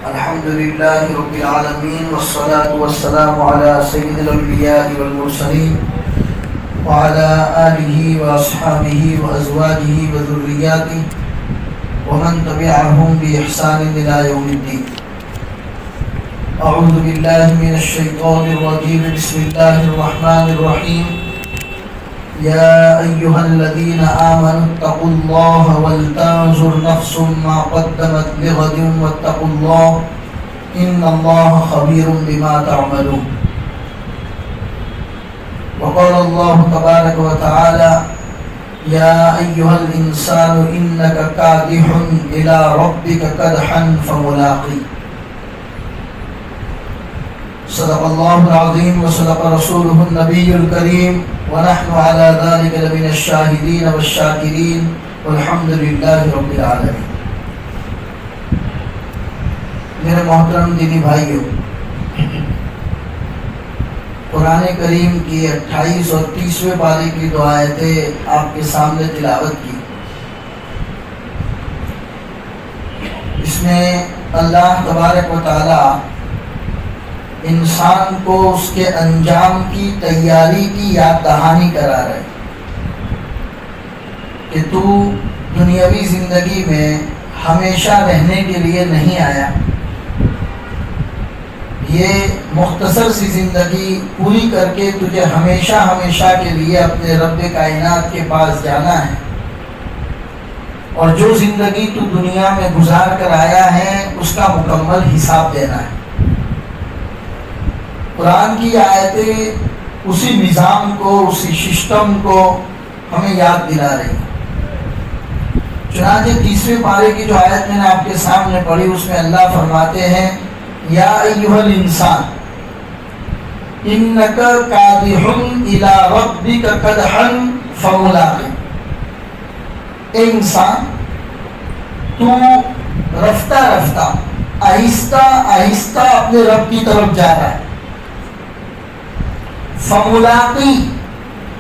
الحمد لله رب العالمين والصلاة والسلام على سيد الأنبياء والمرسلين وعلى آله وأصحابه وأزواجه وذرياته ومن تبعهم بإحسان إلى يوم الدين. أعوذ بالله من الشيطان الرجيم. بسم الله الرحمن الرحيم. يا أيها الذين آمنوا اتقوا الله ولتنظر نفس ما قدمت لغد واتقوا الله إن الله خبير بما تعملون. وقال الله تبارك وتعالى يا أيها الإنسان إنك كادح إلى ربك كدحا فملاقيه. صدق الله العظيم وصدق رسوله النبي الكريم ونحن على ذلك لمن الشاهدين والشاكرين والحمد لله رب العالمين. میرے محترم دینی بھائیوں، قرآن کریم کی 28 اور 30ویں پارے کی دو آیتیں آپ کے سامنے تلاوت کی. اس میں اللہ تبارک و تعالی انسان کو اس کے انجام کی تیاری کی یاد دہانی کرا رہے کہ تو دنیاوی زندگی میں ہمیشہ رہنے کے لیے نہیں آیا. یہ مختصر سی زندگی پوری کر کے تجھے ہمیشہ ہمیشہ کے لیے اپنے رب کائنات کے پاس جانا ہے، اور جو زندگی تو دنیا میں گزار کر آیا ہے اس کا مکمل حساب دینا ہے. قرآن کی آیتیں اسی نظام کو، اسی سسٹم کو ہمیں یاد دلا رہی ہیں. چنانچہ 30ویں پارے کی جو آیت میں نے آپ کے سامنے پڑھی، اس میں اللہ فرماتے ہیں یا ایھا الانسان انک کادح الی ربک کدحا فملاقیہ. اے انسان، تو رفتہ رفتہ، آہستہ آہستہ اپنے رب کی طرف جا رہا ہے. فملاقی،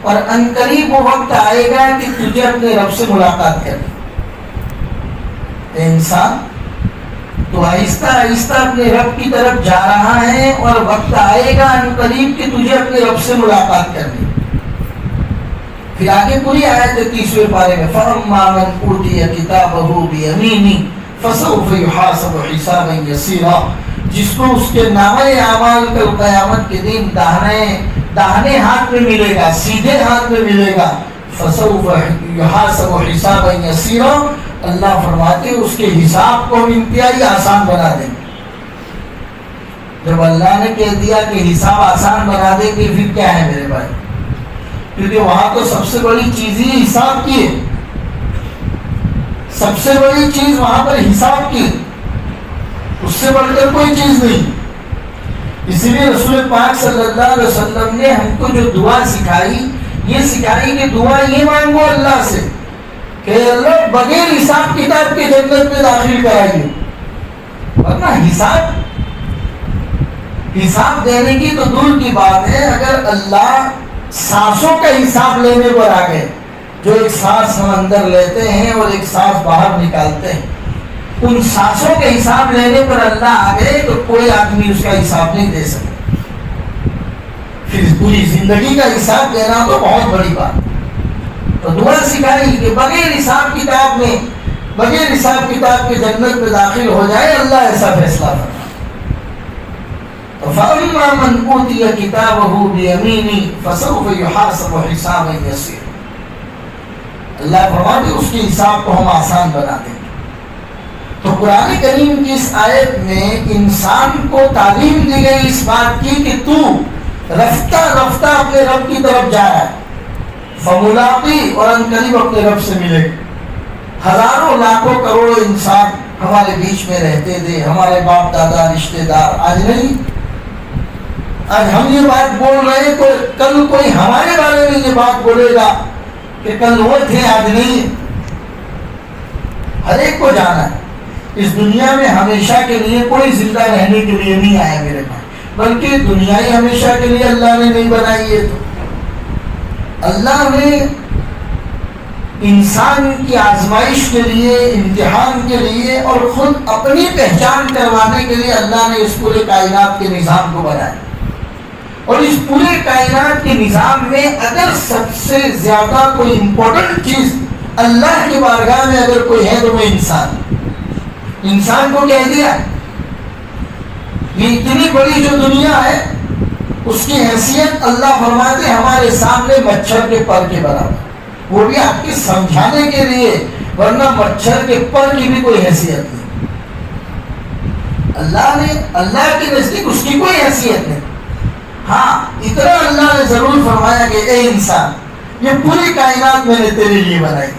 اور عنقریب وہ وقت آئے گا کہ تجھے اپنے رب سے ملاقات کرنی. اے انسان، تو آہستہ آہستہ اپنے رب کی طرف جا رہا ہے، اور وقت آئے گا عنقریب کہ تجھے اپنے رب سے ملاقات کرنی. پھر آگے پوری آیت 30ویں پارے میں فَأَمَّا مَنْ أُوتِيَ كِتَابَهُ بِيَمِينِهِ فَسَوْفَ يُحَاسَبُ حِسَابًا يَسِيرًا. جس کو اس کے نامۂ اعمال کل قیامت کے دن داہنے ہاتھ میں ملے گا، سیدھے ہاتھ میں ملے گا. فَسَوْفَ يُحَاسَبُ حِسَابًا يَسِيرًا. اللہ فرماتے اس کے حساب کو ہم انتہائی آسان بنا دیں گے. جب اللہ نے کہہ دیا کہ حساب آسان بنا دیں گے، پھر کیا ہے میرے بھائی؟ کیونکہ وہاں تو سب سے بڑی چیز ہی حساب کی ہے. سب سے بڑی چیز وہاں پر حساب کی ہے، اس سے بڑھ کر کوئی چیز نہیں. اسی لیے رسول پاک صلی اللہ علیہ وسلم نے ہم کو جو دعا سکھائی، یہ سکھائی کہ دعا یہ مانگو اللہ سے کہ اللہ بغیر حساب کتاب کے جنت میں داخل کرائیے. ورنہ حساب دینے کی تو دور کی بات ہے. اگر اللہ سانسوں کا حساب لینے پر آ گئے، جو ایک سانس ہم اندر لیتے ہیں اور ایک سانس باہر نکالتے ہیں، ان سانسوں کے حساب لینے پر اللہ آ گئے تو کوئی آدمی اس کا حساب نہیں دے سکتا. پھر پوری زندگی کا حساب دینا تو بہت بڑی بات. تو دعا سکھائی کہ بغیر حساب کتاب کے جنت میں داخل ہو جائے. اللہ ایسا فیصلہ فرمائے. فَأَمَّا مَنْ أُوتِيَ كِتَابَهُ بِيَمِينِهِ فَسَوْفَ يُحَاسَبُ حِسَابًا يَسِيرًا. اللہ فرماتے اس کے حساب کو ہم آسان بنا دیں گے. تو قرآن کریم کی اس آیت میں انسان کو تعلیم دی گئی اس بات کی کہ تو رفتہ رفتہ اپنے رب کی طرف جا رہا ہے. فملاقی، اور عنقریب اپنے رب سے ملے گا. ہزاروں لاکھوں کروڑوں انسان ہمارے بیچ میں رہتے تھے، ہمارے باپ دادا رشتے دار. آج نہیں. آج ہم یہ بات بول رہے ہیں تو کل کوئی ہمارے بارے میں یہ بات بولے گا کہ کل وہ تھے، آج نہیں. ہر ایک کو جانا ہے. اس دنیا میں ہمیشہ کے لیے کوئی زندہ رہنے کے لیے نہیں آیا میرے بھائی، بلکہ دنیا ہی ہمیشہ کے لیے اللہ نے نہیں بنائی ہے. تو اللہ نے انسان کی آزمائش کے لیے، امتحان کے لیے اور خود اپنی پہچان کروانے کے لیے اللہ نے اس پورے کائنات کے نظام کو بنایا. اور اس پورے کائنات کے نظام میں اگر سب سے زیادہ کوئی امپورٹنٹ چیز اللہ کی بارگاہ میں اگر کوئی ہے تو وہ انسان کو کہہ دیا. یہ اتنی بڑی جو دنیا ہے اس کی حیثیت اللہ فرماتے ہمارے سامنے مچھر کے پر کے برابر، وہ بھی آپ کے سمجھانے کے لیے، ورنہ مچھر کے پر کی بھی کوئی حیثیت نہیں. اللہ کے نزدیک اس کی کوئی حیثیت نہیں. ہاں اتنا اللہ نے ضرور فرمایا کہ اے انسان، یہ پوری کائنات میں نے تیرے لیے بنائی.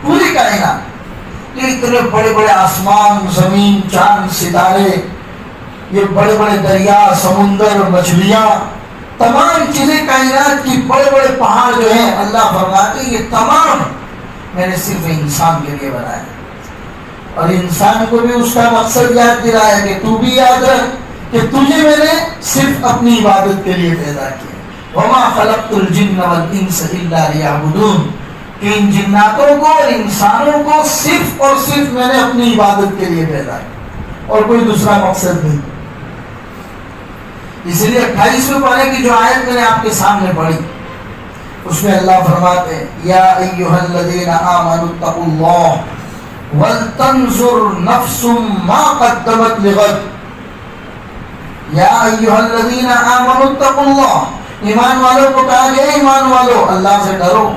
پوری کائنات، یہ اتنے بڑے بڑے آسمان، زمین، چاند، ستارے، یہ بڑے بڑے دریا، سمندر، مچھلیاں، تمام چیزیں کائنات کی، بڑے بڑے پہاڑ جو ہیں، اللہ فرماتے ہیں یہ تمام میں نے صرف انسان کے لیے بنایا. اور انسان کو بھی اس کا مقصد یاد دلایا کہ تو بھی یاد رکھ کہ تجھے میں نے صرف اپنی عبادت کے لیے پیدا کیا. وما خلقت الجن والانس الا ليعبدون، کہ ان جناتوں کو اور انسانوں کو صرف اور صرف میں نے اپنی عبادت کے لیے پیدا کیا اور کوئی دوسرا مقصد نہیں. اس لیے 28ویں پارے کی جو آیت میں نے آپ کے سامنے پڑھی، اس میں اللہ فرماتے ہیں یا ایھا الذین آمنوا اتقوا اللہ ولتنظر نفس ما قدمت لغد. یا ایھا الذین آمنوا اتقوا اللہ، ایمان والوں کو کہا گیا ایمان والو اللہ سے ڈرو،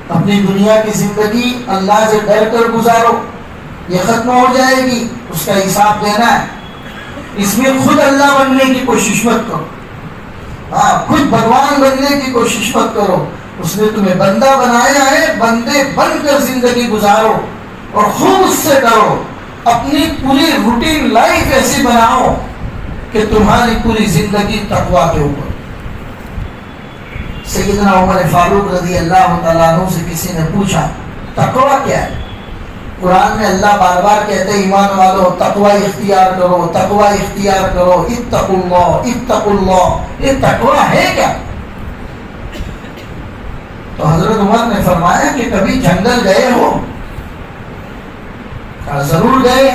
اپنی دنیا کی زندگی اللہ سے ڈر کر گزارو. یہ ختم ہو جائے گی، اس کا حساب دینا ہے. اس میں خود اللہ بننے کی کوشش مت کرو، خود بھگوان بننے کی کوشش مت کرو. اس نے تمہیں بندہ بنایا ہے، بندے بن کر زندگی گزارو اور خوب اس سے ڈرو. اپنی پوری روٹین لائف ایسی بناؤ کہ تمہاری پوری زندگی تقویٰ کے اوپر. سیدنا عمر فاروق رضی اللہ تعالیٰ عنہ سے کسی نے پوچھا تقویٰ کیا ہے؟ قرآن میں اللہ بار بار کہتے ہیں ایمان والو تقویٰ اختیار کرو، تقویٰ اختیار کرو، اتقوا اللہ اتقوا اللہ. یہ تقویٰ ہے کیا؟ تو حضرت عمر نے فرمایا کہ کبھی جنگل گئے ہو؟ کہا ضرور گئے.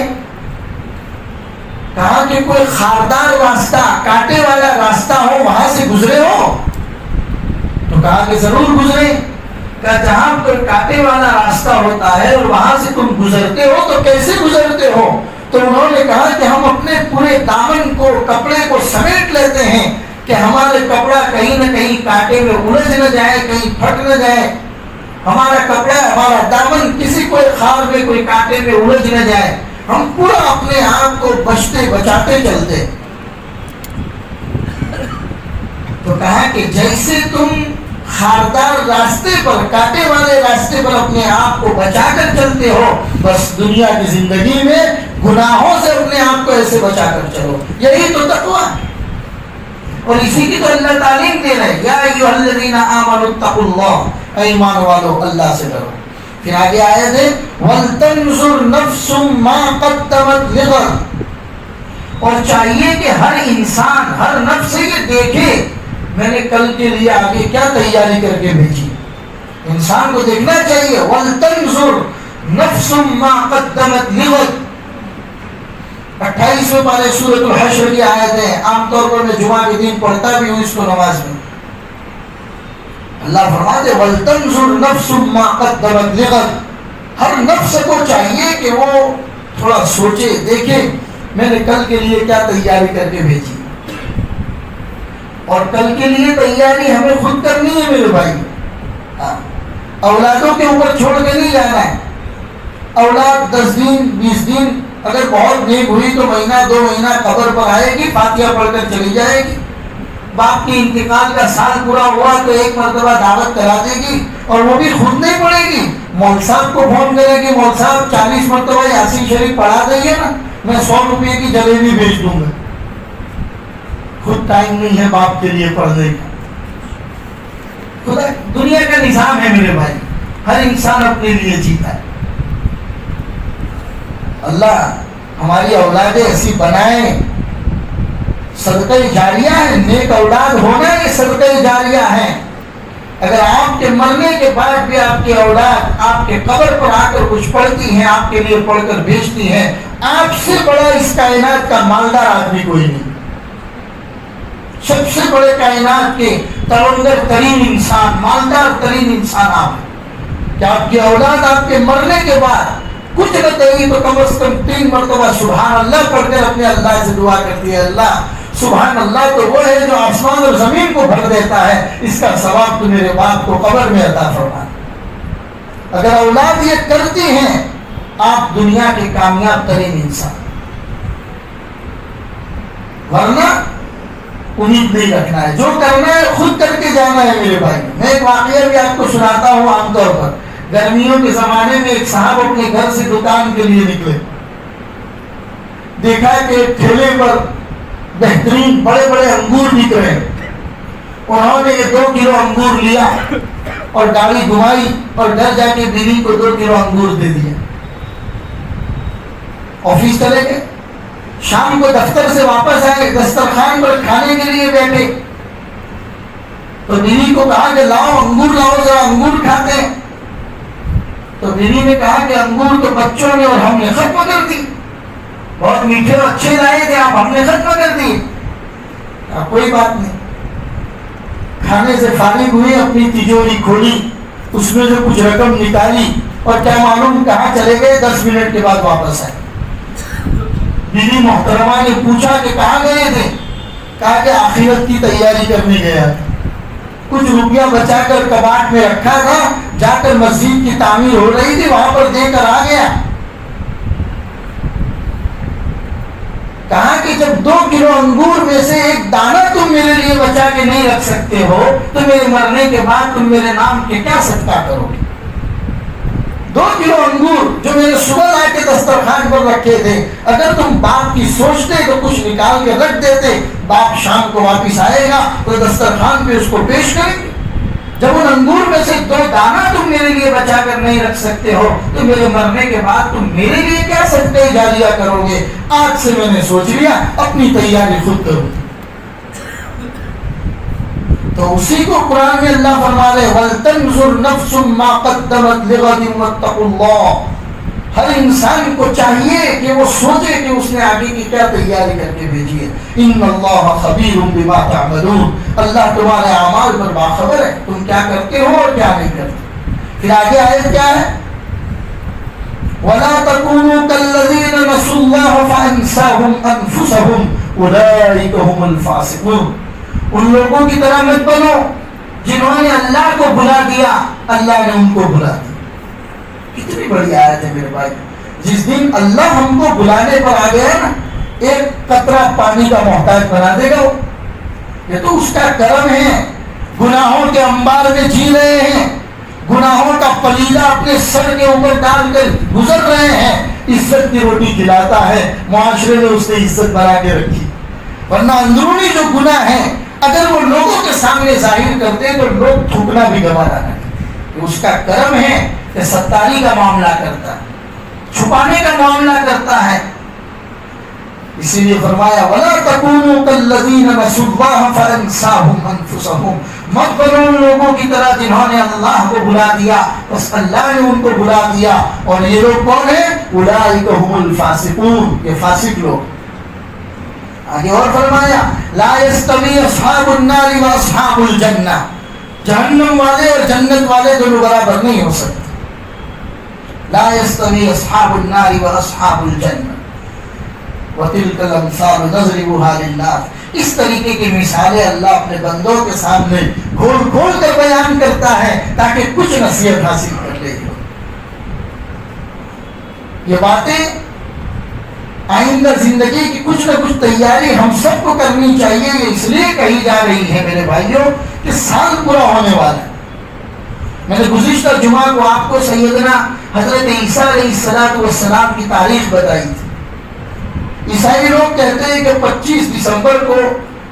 کہا کہ کوئی خاردار راستہ، کانٹے والا راستہ ہو، وہاں سے گزرے ہو؟ تو کہا کہ ضرور گزرے. کہ جہاں پر کانٹے والا راستہ ہوتا ہے اور وہاں سے تم گزرتے ہو تو کیسے گزرتے ہو؟ تو انہوں نے کہا کہ ہم اپنے پورے دامن کو، کپڑے کو سمیٹ لیتے ہیں کہ ہمارے کپڑا کہیں نہ کہیں کانٹے میں الجھ نہ جائے، کہیں پھٹ نہ جائے. ہمارا کپڑا، ہمارا دامن کسی کوئی خار میں، کوئی کانٹے میں الجھ نہ جائے. ہم پورا اپنے آپ کو بچتے بچاتے چلتے. تو کہا کہ جیسے تم خاردار راستے پر، کانٹے والے راستے پر اپنے آپ کو بچا کر چلتے ہو، بس دنیا کی زندگی میں گناہوں سے اپنے آپ کو ایسے بچا کر چلو. یہی تو تقویٰ ہے اور اسی کی تو اللہ تعلیم دے رہے ہیں. یا ایھا الذین آمنوا اتقوا اللہ، اے ایمان والو اللہ سے ڈرو. پھر آگے آیت ہے وَلْتَنْظُرْ نَفْسٌ مَا قَدَّمَتْ لِغَدٍ، اور چاہیے کہ ہر انسان، ہر نفس یہ دیکھے میں نے کل کے لیے آگے کیا تیاری کر کے بھیجی. انسان کو دیکھنا چاہیے. وَلْتَنْظُرْ نَفْسٌ مَا قَدَّمَتْ لِغَدٍ. 28ویں پارے سورۃ الحشر کی آیت ہے. عام طور پر میں جمعہ کے دن پڑھتا بھی ہوں اس کو نماز میں. اللہ فرماتے وَلْتَنْظُرْ نَفْسٌ مَا قَدَّمَتْ لِغَدٍ. ہر نفس کو چاہیے کہ وہ تھوڑا سوچے، دیکھے میں نے کل کے لیے کیا تیاری کر کے بھیجی. اور کل کے لیے تیاری ہمیں خود کرنی ہے میرے بھائی. اولادوں کے اوپر چھوڑ کے نہیں جانا ہے. اولاد 10 دن 20 دن اگر بہت نیک ہوئی تو مہینہ 2 مہینہ قبر پر آئے گی، فاتحہ پڑھ کر چلی جائے گی. باپ کے انتقال کا سال پورا ہوا تو ایک مرتبہ دعوت کرا دے گی اور وہ بھی خود نہیں پڑھے گی، مول صاحب کو فون کرے گی، مول صاحب 40 مرتبہ یاسین شریف پڑھا دیں نا، میں 100 روپے کی جلیبی بھیج دوں گا. خود ٹائم نہیں ہے باپ کے لیے پڑھنے کا. خدا دنیا کا نظام ہے میرے بھائی، ہر انسان اپنے لیے جیتا ہے. اللہ ہماری اولادیں ایسی بنائے. صدقہ جاریہ ہے، نیک اولاد ہونا یہ صدقہ جاریہ ہے. اگر آپ کے مرنے کے بعد بھی آپ کی اولاد آپ کے قبر پر آ کر کچھ پڑھتی ہیں، آپ کے لیے پڑھ کر بھیجتی ہیں، آپ سے بڑا اس کائنات کا مالدار آدمی کوئی نہیں۔ سب سے بڑے کائنات کے تلنگر ترین انسان، مالدار ترین انسان آپ ہیں کہ آپ کی اولاد آپ کے مرنے کے بعد کچھ نہ کہیں تو کم از کم 3 مرتبہ سبحان اللہ پڑھ کر اپنے اللہ سے دعا کرتی ہے، اللہ سبحان اللہ تو وہ ہے جو آسمان اور زمین کو بھر دیتا ہے، اس کا ثواب تو میرے باپ کو قبر میں عطا فرما۔ اگر اولاد یہ کرتی ہیں، آپ دنیا کے کامیاب ترین انسان، ورنہ امید نہیں رکھنا ہے، جو کرنا ہے خود کر کے جانا ہے میرے بھائی۔ میں ایک واقعہ بھی آپ کو سناتا ہوں۔ عام طور پر گرمیوں کے زمانے میں ایک صاحب اپنے گھر سے دکان کے لیے نکلے، دیکھا کہ ایک ٹھیلے پر بہترین بڑے بڑے انگور بک رہے ہیں۔ انہوں نے یہ 2 کلو انگور لیا اور گاڑی گھمائی اور گھر جا کے بیوی کو 2 کلو انگور دے دیا۔ آفس چلے گئے، شام کو دفتر سے واپس آئے، دسترخوان پر کھانے کے لیے بیٹھے تو بیوی کو کہا کہ لاؤ انگور لاؤ، ذرا انگور کھاتے ہیں۔ تو بیوی نے کہا کہ انگور تو بچوں نے اور ہم نے ختم کر دی، بہت میٹھے اور اچھے لائے تھے آپ، ہم نے ختم کر دیے۔ کوئی بات نہیں، کھانے سے فارغ ہوئی، اپنی تجوری کھولی، اس میں جو کچھ رقم نکالی اور کیا معلوم کہاں چلے گئے، 10 منٹ کے بعد واپس آئے۔ بیوی محترمہ نے پوچھا کہ کہاں گئے تھے؟ کہا کہ آخرت کی تیاری کرنے گیا تھا، کچھ روپیہ بچا کر کباڑ میں رکھا تھا، جا کر مسجد کی تعمیر ہو رہی تھی وہاں پر دے کر آ گیا۔ کہا کہ جب 2 کلو انگور میں سے ایک دانہ تم میرے لیے بچا کے نہیں رکھ سکتے ہو تو میرے مرنے کے بعد تم میرے نام کے کیا صدقہ کرو گے؟ 2 کلو انگور جو میں نے صبح لا کے دسترخوان پر رکھے تھے، اگر تم باپ کی سوچتے تو کچھ نکال کے رکھ دیتے، باپ شام کو واپس آئے گا تو دسترخوان پہ اس کو پیش کریں گے۔ جب ان انگور میں سے 2 دانہ تم میرے لیے بچا کر نہیں رکھ سکتے ہو تو میرے مرنے کے بعد تم میرے لیے کیا صدقہ جاریہ کرو گے؟ آج سے میں نے سوچ لیا اپنی تیاری خود کروں۔ تو اسی کو قرآن میں اللہ فرما رہے وَلْتَنْظُرْ نَفْسٌ مَا قَدَّمَتْ لِغَدٍ وَاتَّقُوا اللَّهَ۔ ہر انسان کو چاہیے کہ وہ سوچے کہ اس نے آگے کی کیا تیاری کر کے بھیجی ہے۔ ان اللہ خبیر بما تعملون، اللہ تمہارے اعمال پر باخبر ہے، تم کیا کرتے ہو اور کیا نہیں کرتے۔ پھر آگے آیت کیا ہے؟ وَلَا تَكُونُوا كَالَّذِينَ نَسُوا اللَّهَ فَأَنسَاهُمْ أَنفُسَهُمْ أُولَٰئِكَ هُمُ الْفَاسِقُونَ۔ ان لوگوں کی طرح مت بنو جنہوں نے اللہ کو بھلا دیا، اللہ نے ان کو بھلا دیا۔ کتنی بڑی آیت ہے میرے بھائی۔ جس دن اللہ ہم کو بلانے پر آ گیا نا، ایک قطرہ پانی کا محتاج بنا دے گا وہ، یہ تو اس کا کرم ہے۔ گناہوں کے انبار میں جی رہے ہیں، گناہوں کا پلیدہ اپنے سر کے اوپر ڈال کر گزر رہے ہیں، عزت کی روٹی کھلاتا ہے، معاشرے میں اس نے عزت بنا کے رکھی۔ ورنہ اندرونی جو گناہ ہیں اگر وہ لوگوں کے سامنے ظاہر کرتے تو لوگ تھوکنا بھی گوارا کرتے۔ اس کا کرم ہے کہ ستاری کا معاملہ کرتا ہے، چھپانے کا معاملہ کرتا ہے۔ اسی لیے فرمایا وَلَا تَكُونُوا كَالَّذِينَ نَسُوا اللَّهَ فَأَنسَاهُمْ أَنفُسَهُمْ۔ مت بنو ان لوگوں کی طرح جنہوں نے اللہ کو بھلا دیا، بس اللہ نے ان کو بھلا دیا۔ اور یہ لوگ کون ہیں؟ أُولَٰئِكَ هُمُ الْفَاسِقُونَ، یہ فاسق لوگ۔ آگے اور فرمایا لا يستوي اصحاب النار واصحاب الجنہ، جہنم والے اور جنت والے دونوں برابر نہیں ہو سکتے۔ لا يستوي اصحاب النار واصحاب الجنہ وتلك الامثال نضربها للناس۔ اس طریقے کی مثالیں اللہ اپنے بندوں کے سامنے کھول کھول کر بیان کرتا ہے تاکہ کچھ نصیحت حاصل کر لے۔ یہ باتیں آئندہ زندگی کی کچھ نہ کچھ تیاری ہم سب کو کرنی چاہیے۔ یہ اس لیے کہی جا رہی ہے میرے بھائیوں کہ سال پورا ہونے والا ہے۔ میں نے گزشتہ جمعہ کو آپ کو سیدنا حضرت عیسیٰ علیہ السلام کی تاریخ بتائی تھی۔ عیسائی لوگ کہتے ہیں کہ 25 دسمبر کو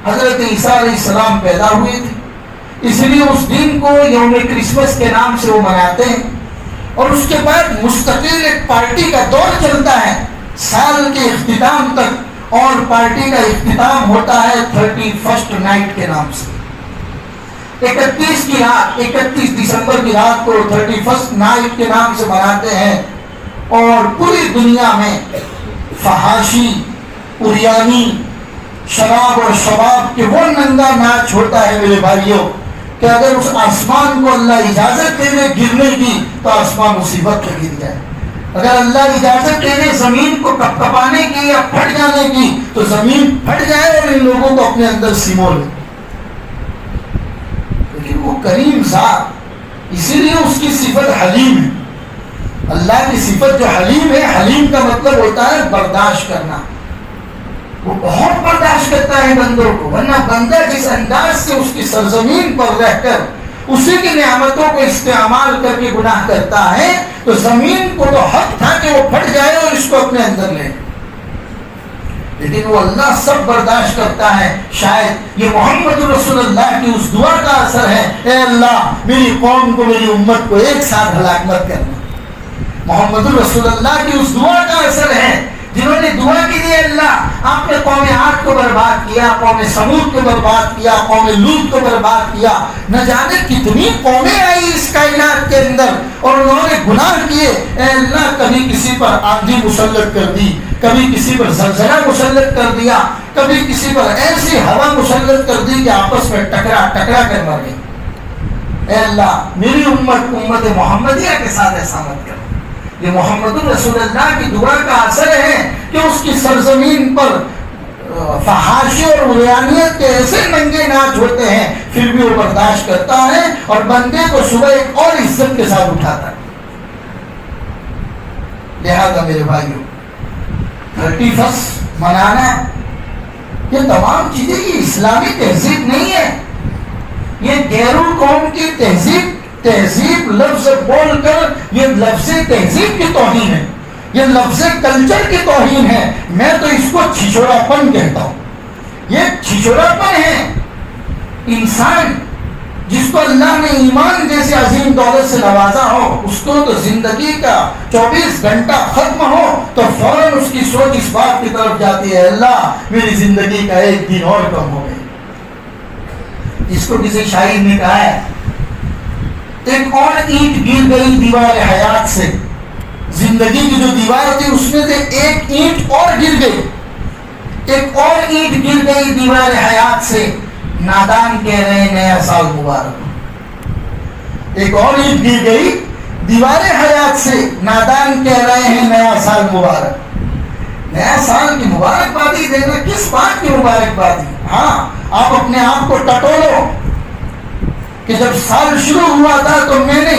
حضرت عیسیٰ علیہ السلام پیدا ہوئے تھے، اس لیے اس دن کو یوم کرسمس کے نام سے وہ مناتے ہیں۔ اور اس کے بعد مستقل ایک پارٹی کا دور چلتا ہے سال کے اختتام تک، اور پارٹی کا اختتام ہوتا ہے 31st نائٹ کے نام سے۔ 31 کی رات، 31 دسمبر کی رات کو 31 نائٹ کے نام سے مناتے ہیں، اور پوری دنیا میں فحاشی، اریانی، شراب اور شباب کے وہ ننگا ناچ ہوتا ہے میرے بھائیوں کہ اگر اس آسمان کو اللہ اجازت دے دے گرنے کی تو آسمان مصیبت پہ گر جائے، اگر اللہ اجازت دے دے زمین کو کپکپانے کی یا پھٹ جانے کی تو زمین پھٹ جائے اور ان لوگوں کو اپنے اندر سمو لے۔ لیکن وہ کریم ذات، اسی لیے اس کی صفت حلیم ہے۔ اللہ کی صفت جو حلیم ہے، حلیم کا مطلب ہوتا ہے برداشت کرنا، وہ بہت برداشت کرتا ہے بندوں کو، ورنہ بندہ جس انداز سے اس کی سرزمین پر رہ کر اسی کی نعمتوں کو استعمال کر کے گناہ کرتا ہے تو زمین کو تو حق تھا کہ وہ پھٹ جائے اور اس کو اپنے اندر لے، لیکن وہ اللہ سب برداشت کرتا ہے۔ شاید یہ محمد رسول اللہ کی اس دعا کا اثر ہے، اے اللہ میری قوم کو، میری امت کو ایک ساتھ ہلاک مت کرنا۔ محمد رسول اللہ کی اس دعا کا اثر ہے، جنہوں نے دعا کی دی اللہ آپ نے قوم عاد کو برباد کیا، قوم سمود کو برباد کیا، قوم لوط کو برباد کیا، نہ جانے کتنی قومیں آئی اس کائنات کے اندر اور انہوں نے گناہ کیے، اے اللہ کبھی کسی پر آندھی مسلط کر دی، کبھی کسی پر زلزلہ مسلط کر دیا، کبھی کسی پر ایسی ہوا مسلط کر دی کہ آپس میں ٹکرا کر مر گئی۔ اے اللہ میری امت محمدیہ کے ساتھ ایسا مت کر۔ یہ محمد رسول اللہ کی دعا کا اثر ہے کہ اس کی سرزمین پر فحاشی اور عریانیت کے ایسے ننگے ناچ ہوتے ہیں، پھر بھی وہ برداشت کرتا ہے اور بندے کو صبح ایک اور عزت کے ساتھ اٹھاتا ہے۔ لہذا میرے بھائیوں 31 منانا یہ تمام چیزیں یہ اسلامی تہذیب نہیں ہے، یہ غیر قوم کی تہذیب لفظ بول کر یہ لفظ تہذیب کی توہین ہے، یہ لفظ کلچر کی توہین ہے۔ میں تو اس کو چھچوڑا پن کہتا ہوں، یہ چھچوڑا پن ہے۔ انسان جس کو اللہ نے ایمان جیسے عظیم دولت سے نوازا ہو، اس کو تو زندگی کا 24 گھنٹہ ختم ہو تو فوراً اس کی سوچ اس بات کی طرف جاتی ہے، اللہ میری زندگی کا ایک دن اور کم ہو گیا۔ اس کو کسی شاعر نے کہا ہے، ایک اور اینٹ گر گئی دیوار حیات سے، زندگی کی جو دیوار تھی اس میں سے ایک اینٹ اور گر گئی، ایک اور اینٹ گر گئی دیوار حیات سے، نادان کہہ رہے ہیں نیا سال مبارک۔ ایک اور اینٹ گر گئی دیوار حیات سے، نادان کہہ رہے ہیں نیا سال مبارک۔ نیا سال کی مبارکبادی دینا کس بات کی مبارکبادی؟ ہاں آپ اپنے آپ کو ٹٹولو کہ جب سال شروع ہوا تھا تو میں نے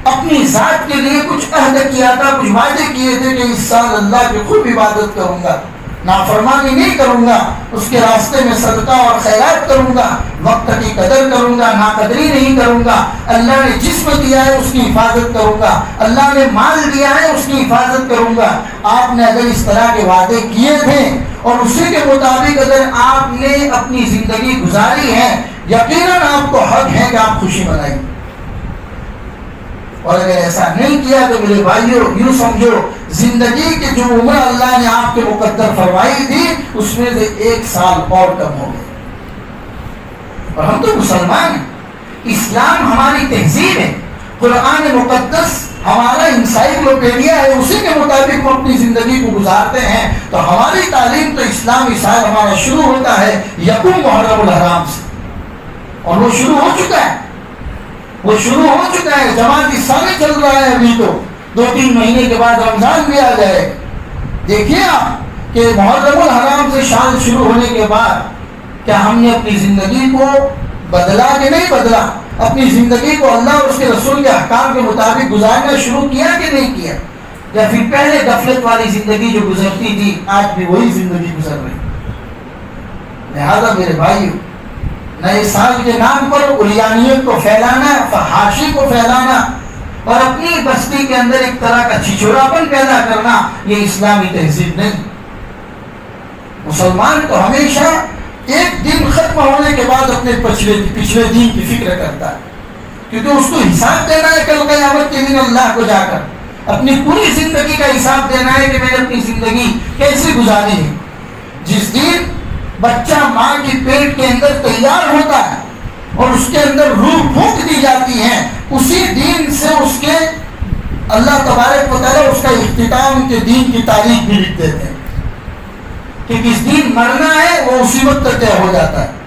اپنی ذات کے لیے کچھ عہد کیا تھا، کچھ وعدے کیے تھے کہ اس سال اللہ کی خوب عبادت کروں گا، نافرمانی نہیں کروں گا، اس کے راستے میں صدقہ اور خیرات کروں گا، وقت کی قدر کروں گا، ناقدری نہیں کروں گا، اللہ نے جسم دیا ہے اس کی حفاظت کروں گا، اللہ نے مال دیا ہے اس کی حفاظت کروں گا۔ آپ نے اگر اس طرح کے وعدے کیے تھے اور اسی کے مطابق اگر آپ نے اپنی زندگی گزاری ہے، یقیناً آپ کو حق ہے کہ آپ خوشی منائیں، اور اگر ایسا نہیں کیا تو میرے بھائیوں یوں سمجھو زندگی کی جو عمر اللہ نے آپ کے مقدر فرمائی تھی اس میں سے 1 سال اور کم ہو گئے۔ اور ہم تو مسلمان ہیں، اسلام ہماری تہذیب ہے، قرآن مقدس ہمارا انسائکلوپیڈیا ہے، اسی کے مطابق ہم اپنی زندگی کو گزارتے ہیں۔ تو ہماری تعلیم تو اسلامی سال ہمارا شروع ہوتا ہے یکم محرم الحرام سے، اور وہ شروع ہو چکا ہے، وہ شروع ہو چکا ہے، جماعت ثانی چل رہا ہے، ابھی تو 2-3 مہینے کے بعد رمضان بھی آ جائے۔ دیکھیے آپ کہ محرم الحرام سے سال شروع ہونے کے بعد کیا ہم نے اپنی زندگی کو بدلا کہ نہیں بدلا؟ اپنی زندگی کو اللہ اور اس کے رسول کے احکام کے مطابق گزارنا شروع کیا کہ نہیں کیا؟ یا پھر پہلے غفلت والی زندگی جو گزرتی تھی آج بھی وہی زندگی گزر رہی؟ لہذا میرے بھائیو نئے سال کے نام پر عریانیت کو پھیلانا، فحاشی کو پھیلانا اور اپنی بستی کے اندر ایک طرح کا چھچوراپن پیدا کرنا یہ اسلامی تہذیب نہیں۔ مسلمان تو ہمیشہ ایک دن ختم ہونے کے بعد اپنے پچھلے دن کی فکر کرتا ہے، کیونکہ اس کو حساب دینا ہے کل قیامت کے دن اللہ کو جا کر، اپنی پوری زندگی کا حساب دینا ہے کہ میں نے اپنی زندگی کیسے گزاری ہے۔ جس دن بچہ ماں کی پیٹ کے اندر تیار ہوتا ہے اور اس کے اندر روح پھونک دی جاتی ہے، اسی دین سے اس کے اللہ تبارک و تعالیٰ اس کا اختتام کے دین کی تاریخ بھی لکھ دیتے ہیں کہ کس دن مرنا ہے، وہ اسی وقت تک طے ہو جاتا ہے۔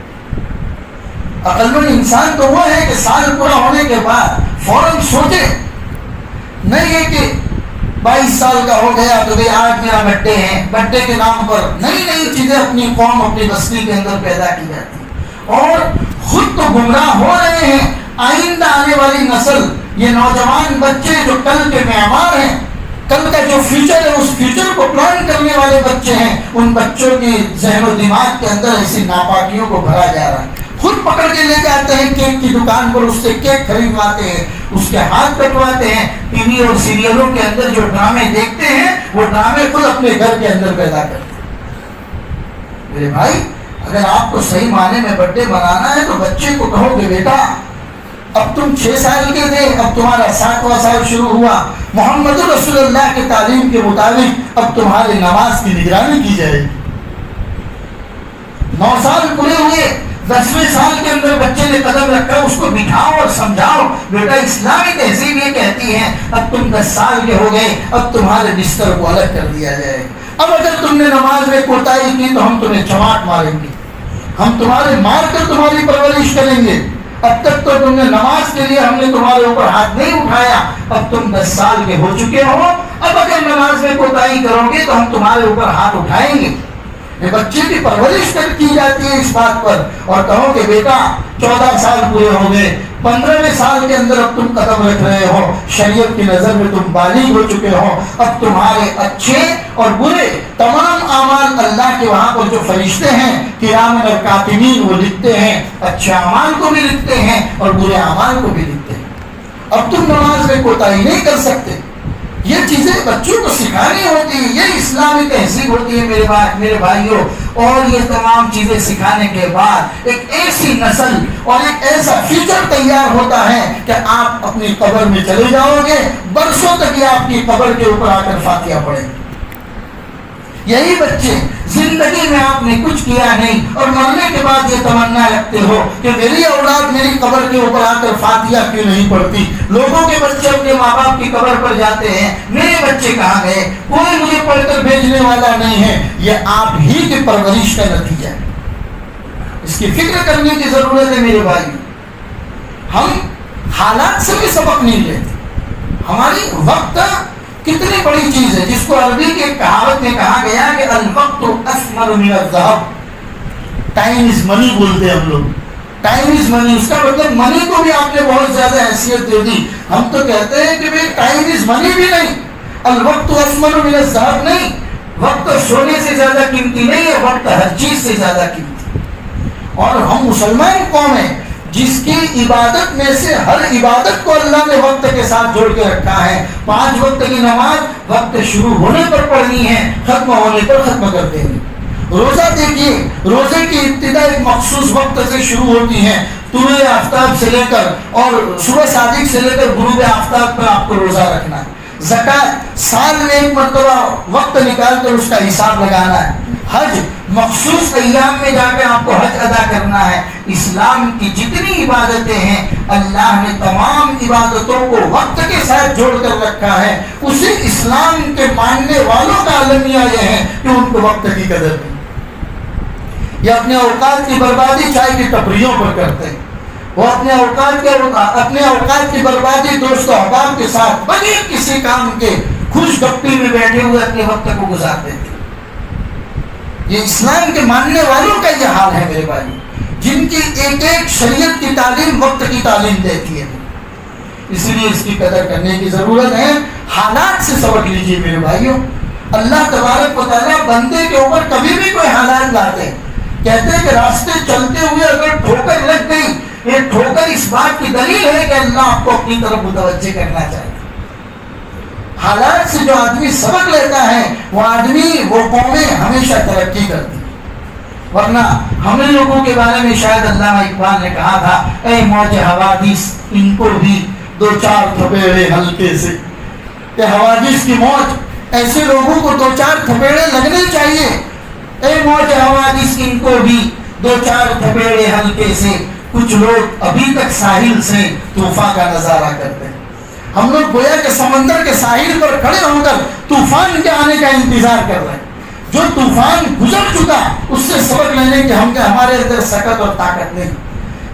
عقل مند انسان تو وہ ہے کہ سال پورا ہونے کے بعد فوراً سوچے، نہیں ہے کہ 22 سال کا ہو گیا تو آج میرا برتھڈے ہے، برتھڈے کے نام پر نئی نئی چیزیں اپنی قوم اپنی بستی کے اندر پیدا کی جاتی ہیں، اور خود تو گمراہ ہو رہے ہیں، آئندہ آنے والی نسل، یہ نوجوان بچے جو کل کے معمار ہیں، کل کا جو فیوچر ہے، اس فیوچر کو پلان کرنے والے بچے ہیں، ان بچوں کے ذہن و دماغ کے اندر ایسی ناپاکیوں کو بھرا جا رہا ہے۔ خود پکڑ کے لے جاتے ہیں کیک کی دکان پر، اس سے کیک خریدواتے ہیں، اس کے ہاتھ کٹواتے ہیں، ٹی وی اور سیریلوں کے اندر جو ڈرامے دیکھتے ہیں وہ ڈرامے خود اپنے گھر کے اندر پیدا کرتے ہیں۔ میرے بھائی، اگر آپ کو صحیح معنی میں برتھ ڈے منانا ہے تو بچے کو کہو کہ بیٹا اب تم 6 سال کے تھے، اب تمہارا 7واں سال شروع ہوا، محمد رسول اللہ کی تعلیم کے مطابق اب تمہاری نماز کی نگرانی کی جائے گی۔ 9 سال پورے ہوئے، 10ویں سال کے اندر بچے نے قدم رکھا، اس کو بٹھاؤ اور سمجھاؤ، بیٹا اسلامی تہذیب یہ کہتی ہے اب تم 10 سال کے ہو گئے، اب تمہارے بستر کو الگ کر دیا جائے گا، اب اگر تم نے نماز میں کوتاہی کی تو ہم تمہیں چماٹ ماریں گے، ہم تمہارے مار کر تمہاری پرورش کریں گے، اب تک تو تم نے نماز کے لیے ہم نے تمہارے اوپر ہاتھ نہیں اٹھایا، اب تم 10 سال کے ہو چکے ہو، اب اگر نماز میں کوتاہی کرو گے تو ہم تمہارے اوپر ہاتھ اٹھائیں گے۔ بچے کی پرورش کی جاتی ہے اس بات پر، اور کہو کہ بیٹا 14 سال پورے ہو گئے، 15ویں سال کے اندر اب تم قدم رکھ رہے ہو، شریعت کی نظر میں تم بالغ ہو چکے ہو، اب تمہارے اچھے اور برے تمام اعمال اللہ کے وہاں پر جو فرشتے ہیں کرام اور کاتبین وہ لکھتے ہیں، اچھے اعمال کو بھی لکھتے ہیں اور برے اعمال کو بھی لکھتے ہیں۔ اب تم نماز میں کوتاہی نہیں کر سکتے۔ یہ چیزیں بچوں کو سکھانی ہوتی ہے، یہ اسلامی تہذیب ہوتی ہے میرے بھائیوں، اور یہ تمام چیزیں سکھانے کے بعد ایک ایسی نسل اور ایک ایسا فیوچر تیار ہوتا ہے کہ آپ اپنی قبر میں چلے جاؤ گے، برسوں تک یہ آپ کی قبر کے اوپر آ کر فاتحہ پڑھیں گے۔ یہی بچے زندگی میں آپ نے کچھ کیا نہیں اور مرنے کے بعد یہ تمنا رکھتے ہو کہ میری اولاد میری قبر کے اوپر آ کر فاتحہ کیوں نہیں پڑھتی، لوگوں کے بچے اپنے ماں باپ کی قبر پر جاتے ہیں، میرے بچے کہاں گئے، کوئی مجھے پڑھ کر بھیجنے والا نہیں ہے۔ یہ آپ ہی کی پرورش کا نتیجہ ہے، اس کی فکر کرنے کی ضرورت ہے میرے بھائی۔ ہم حالات سے بھی سبق نہیں لیتے۔ ہماری وقت کتنی بڑی چیز ہے، جس کو عربی کی ایک کہاوت میں کہا گیا کہ الوقت اثمر من الذهب، ٹائم از منی بولتے ہیں ہم لوگ، ٹائم از منی، اس کا مطلب منی کو بھی آپ نے بہت زیادہ حیثیت دے دی۔ ہم تو کہتے ہیں کہ بھئی ٹائم از منی بھی نہیں، الوقت اثمر من الذهب نہیں، وقت سونے سے زیادہ قیمتی نہیں ہے، وقت ہر چیز سے زیادہ قیمتی۔ اور ہم مسلمان قوم ہیں جس کی عبادت میں سے ہر عبادت کو اللہ نے وقت کے ساتھ جوڑ کے رکھا ہے۔ 5 وقت کی نماز وقت شروع ہونے پر پڑھنی ہے، ختم ہونے پر ختم کر دینی۔ روزہ دیکھیے، روزے کی ابتدا ایک مخصوص وقت سے شروع ہوتی ہے، طلوع آفتاب سے لے کر اور صبح صادق سے لے کر غروب آفتاب پر آپ کو روزہ رکھنا ہے۔ زکوٰۃ سال میں ایک مرتبہ وقت نکال کر اس کا حساب لگانا ہے۔ حج مخصوص ایام میں جا کے آپ کو حج ادا کرنا ہے۔ اسلام کی جتنی عبادتیں ہیں اللہ نے تمام عبادتوں کو وقت کے ساتھ جوڑ کر رکھا ہے۔ اسی اسلام کے ماننے والوں کا المیہ یہ ہے کہ ان کو وقت کی قدر نہیں، یہ اپنے اوقات کی بربادی چائے کی ٹپریوں پر کرتے ہیں، وہ اپنے اوقات کی بربادی دوست و احباب کے ساتھ بغیر کسی کام کے خوش گپی میں بیٹھے ہوئے اپنے وقت کو گزارتے تھے۔ یہ اسلام کے ماننے والوں کا یہ حال ہے میرے بھائی، جن کی ایک ایک شریعت کی تعلیم وقت کی تعلیم دیتی ہے، اس لیے اس کی قدر کرنے کی ضرورت ہے۔ حالات سے سبق لیجیے میرے بھائیوں۔ اللہ تبارک و تعالیٰ بندے کے اوپر کبھی بھی کوئی حالات لاتے ہیں، کہتے ہیں کہ راستے چلتے ہوئے اگر ٹھوکر لگ گئی، یہ ٹھوکر اس بات کی دلیل ہے کہ اللہ آپ کو اپنی طرف متوجہ کرنا چاہتا ہے۔ حالات سے جو آدمی سبق لیتا ہے وہ آدمی، وہ قومیں ہمیشہ ترقی کرتی ہیں۔ ورنہ ہم لوگوں کے بارے میں شاید علامہ اقبال نے کہا تھا، اے موج حوادث ان کو بھی 2-4 تھپیڑے ہلکے سے، کہ حوادث کی موج ایسے لوگوں کو 2-4 تھپیڑے لگنے چاہیے۔ اے موج حوادث ان کو بھی 2-4 تھپیڑے ہلکے سے، کچھ لوگ ابھی تک ساحل سے طوفان کا نظارہ کرتے ہیں. ہم لوگ گویا کہ سمندر کے ساحل پر کھڑے ہو کر طوفان کے آنے کا انتظار کر رہے ہیں. جو طوفان گزر چکا اس سے سبق لینے کے ہمارے اندر سکت اور طاقت نہیں.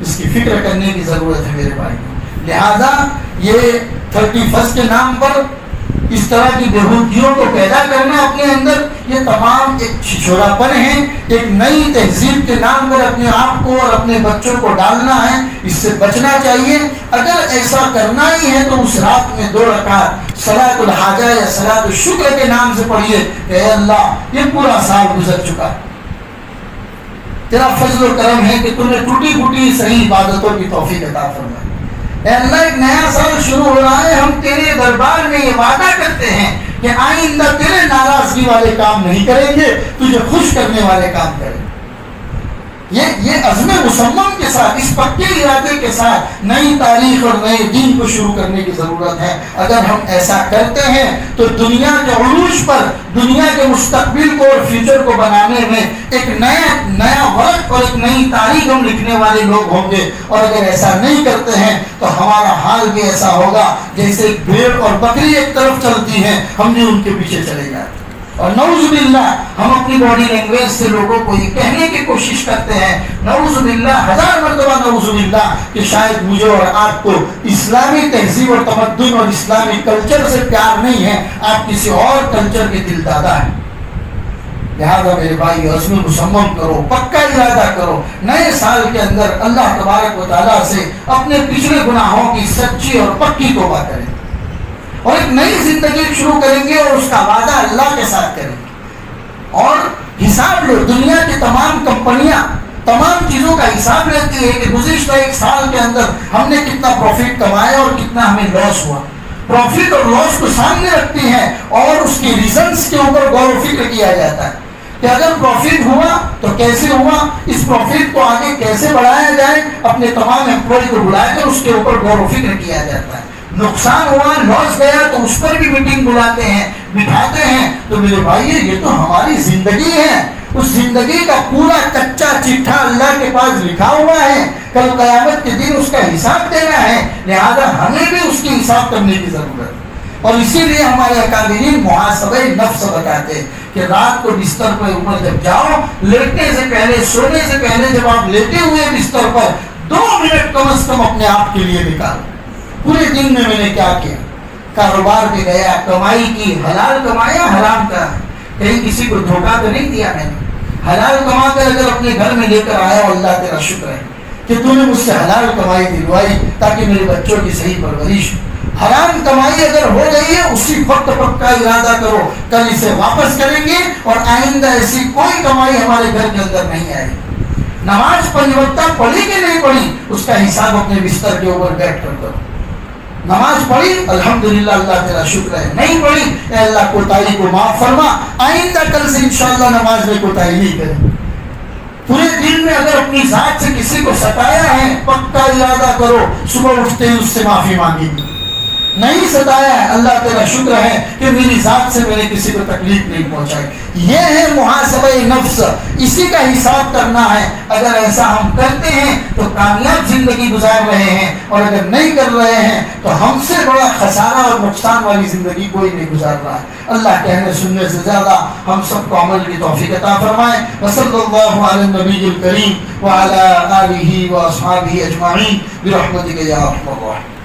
اس کی فکر کرنے کی ضرورت ہے میرے بھائی. لہذا یہ 31 کے نام پر اس طرح کی بےہودگیوں کو پیدا کرنا اپنے اندر، یہ تمام ایک چھچوراپن ہے. ایک نئی تہذیب کے نام پر اپنے آپ کو اور اپنے بچوں کو ڈالنا ہے. اس سے بچنا چاہیے. اگر ایسا کرنا ہی ہے تو اس رات میں 2 رکعت صلاۃ الحاجہ یا صلاۃ الشکر کے نام سے پڑھیے. اے اللہ یہ پورا سال گزر چکا، تیرا فضل و کرم ہے کہ تم نے ٹوٹی پھوٹی صحیح عبادتوں کی توفیق عطا فرمائی. اے اللہ ایک نیا سال شروع ہو رہا ہے، ہم تیرے دربار میں یہ وعدہ کرتے ہیں کہ آئندہ تیرے ناراضگی والے کام نہیں کریں گے، تجھے خوش کرنے والے کام کریں گے. یہ عزم مصمم کے ساتھ، اس پکے ارادے کے ساتھ نئی تاریخ اور نئے دین کو شروع کرنے کی ضرورت ہے. اگر ہم ایسا کرتے ہیں تو دنیا کے عروج پر، دنیا کے مستقبل کو اور فیوچر کو بنانے میں ایک نیا ورق اور ایک نئی تاریخ ہم لکھنے والے لوگ ہوں گے. اور اگر ایسا نہیں کرتے ہیں تو ہمارا حال بھی ایسا ہوگا جیسے ایک بھیڑ اور بکری ایک طرف چلتی ہیں، ہم بھی ان کے پیچھے چلے جاتے. اور نعوذ باللہ ہم اپنی باڈی لینگویج سے لوگوں کو یہ کہنے کی کوشش کرتے ہیں، نعوذ باللہ 1000 مرتبہ نعوذ باللہ، کہ شاید مجھے اور آپ کو اسلامی تہذیب اور تمدن اور اسلامی کلچر سے پیار نہیں ہے، آپ کسی اور کلچر کے دل دادا ہیں. لہذا میرے بھائی عزم مصمم کرو، پکا ارادہ کرو. نئے سال کے اندر اللہ تبارک و تعالیٰ سے اپنے پچھلے گناہوں کی سچی اور پکی توبہ کریں اور ایک نئی زندگی شروع کریں گے اور اس کا وعدہ اللہ کے ساتھ کریں گے. اور حساب لو، دنیا کی تمام کمپنیاں تمام چیزوں کا حساب لیتی ہے کہ گزشتہ 1 سال کے اندر ہم نے کتنا پروفٹ کمایا اور کتنا ہمیں لاس ہوا. پروفٹ اور لاس کو سامنے رکھتی ہیں اور اس کے ریزنس کے اوپر غور و فکر کیا جاتا ہے کہ اگر پروفٹ ہوا تو کیسے ہوا، اس پروفٹ کو آگے کیسے بڑھایا جائے. اپنے تمام امپلائی کو بلا کر اس کے اوپر غور و فکر کیا جاتا ہے. نقصان ہوا، لاس گیا تو اس پر بھی میٹنگ بلاتے ہیں، بٹھاتے ہیں. تو میرے بھائی یہ تو ہماری زندگی ہے، اس زندگی کا پورا کچا چٹھا اللہ کے پاس لکھا ہوا ہے. کل قیامت کے دن اس کا حساب دینا ہے. لہذا ہمیں بھی اس کی حساب کرنے کی ضرورت ہے. اور اسی لیے ہمارے اکابرین محاسبہ نفس بتاتے ہیں کہ رات کو بستر پر اوپر جب جاؤ، لیٹنے سے پہلے، سونے سے پہلے جب آپ لیٹے ہوئے بستر پر 2 منٹ کم از کم اپنے آپ کے لیے نکالو. پورے دن میں نے کیا کیا؟ کاروبار پہ گیا، کمائی کی، حلال کمایا، حرام کا، کہیں کسی کو دھوکہ تو نہیں دیا میں نے. حلال کما کر اگر اپنے گھر میں لے کر آیا، اللہ تیرا شکر ہے کہ تو نے مجھ سے حلال کمائی دلوائی تاکہ میرے بچوں کی صحیح پرورش. حرام کمائی اگر ہو گئی ہے، اسی وقت پکا ارادہ کرو کل اسے واپس کریں گے اور آئندہ ایسی کوئی کمائی ہمارے گھر کے اندر نہیں آئے گی. نماز 5 وقتہ پڑھی کہ نہیں پڑھی، اس کا حساب اپنے بستر کے اوپر بیٹھ کر کرو. نماز پڑھی الحمدللہ، اللہ تیرا شکر ہے. نہیں پڑھی، اے اللہ کوتاہی کو معاف فرما، آئندہ کل سے انشاءاللہ نماز میں کوتاہی نہیں کریں. پورے دن میں اگر اپنی ذات سے کسی کو ستایا ہے، پکا ارادہ کرو صبح اٹھتے ہی اس سے معافی مانگیں گے. نہیں ستایا ہے، اللہ تیرا شکر ہے کہ میری ذات سے میں نے کسی کو تکلیف نہیں پہنچائی. یہ ہے محاسبہ نفس، اسی کا حساب کرنا ہے. اگر ایسا ہم کرتے ہیں تو کامیاب زندگی گزار رہے ہیں، اور اگر نہیں کر رہے ہیں تو ہم سے بڑا خسارہ اور نقصان والی زندگی کوئی نہیں گزار رہا ہے. اللہ کہنے سننے سے زیادہ ہم سب کو عمل کی توفیق عطا فرمائے. وصلی اللہ علی النبی الکریم وعلی آلہ واصحابہ اجمعین برحمتک یا ارحم الراحمین.